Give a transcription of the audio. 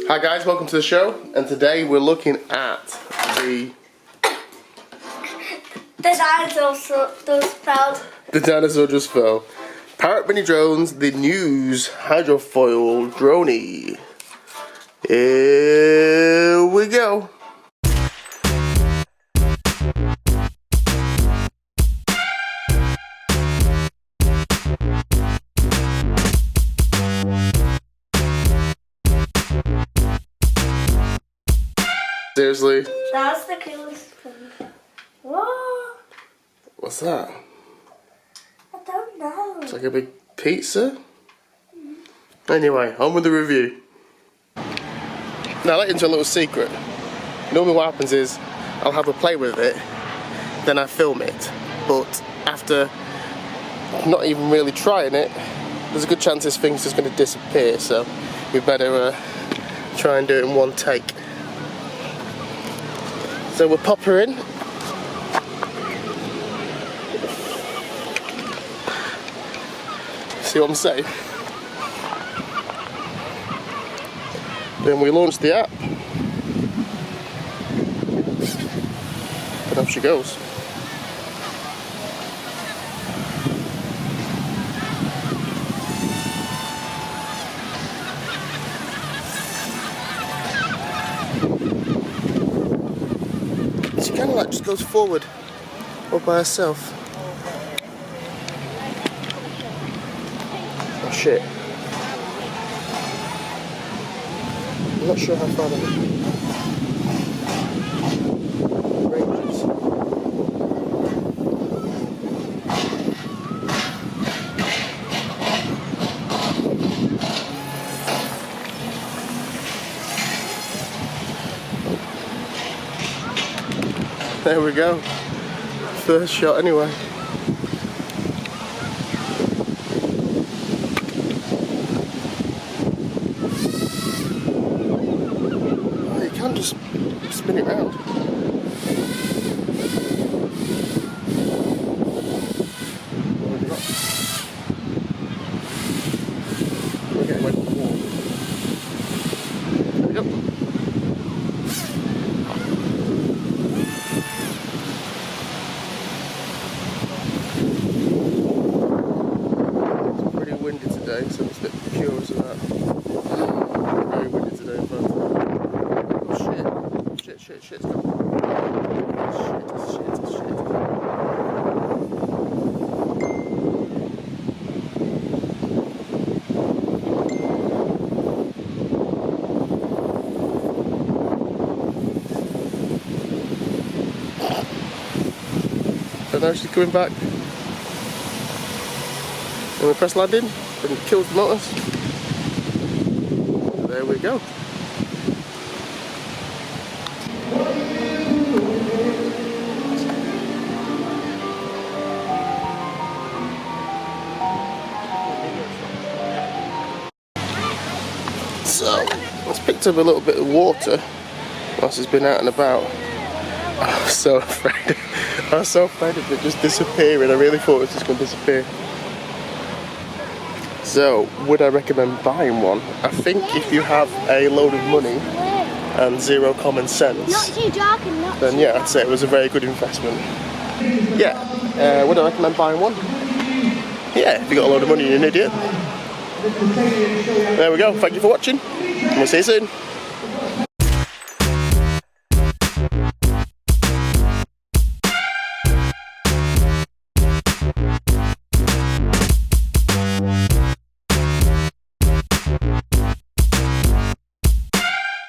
Hi guys, welcome to the show, and today we're looking at the dinosaur just fell. The dinosaur just fell. Parrot mini drones, the news hydrofoil droney. Here we go. Seriously? That's the coolest thing. Whoa! What's that? I don't know. It's like a big pizza? Anyway, on with the review. Now, I'll let you into a little secret. Normally what happens is, I'll have a play with it, then I film it. But after not even really trying it, there's a good chance this thing's just going to disappear, so we better try and do it in one take. So we'll pop her in. See what I'm saying? Then we launch the app. And off she goes. She kind of like just goes forward all by herself. Oh shit. I'm not sure how far the range is. There we go. First shot anyway. Oh, you can't just spin it round. We're getting away from the wall. There we go. Windy today, so I'm just a bit curious of that. Very windy today, in fact. Oh shit. Shit, it's gone. Shit. And now she's coming back. And we press landing, and it kills the motors. There we go. So, it's picked up a little bit of water whilst it's been out and about. I was so afraid of it just disappearing. I really thought it was just going to disappear. So, would I recommend buying one? I think if you have a load of money and zero common sense, then yeah, I'd say it was a very good investment. Yeah, would I recommend buying one? Yeah, if you got a load of money and you're an idiot. There we go, thank you for watching, and we'll see you soon.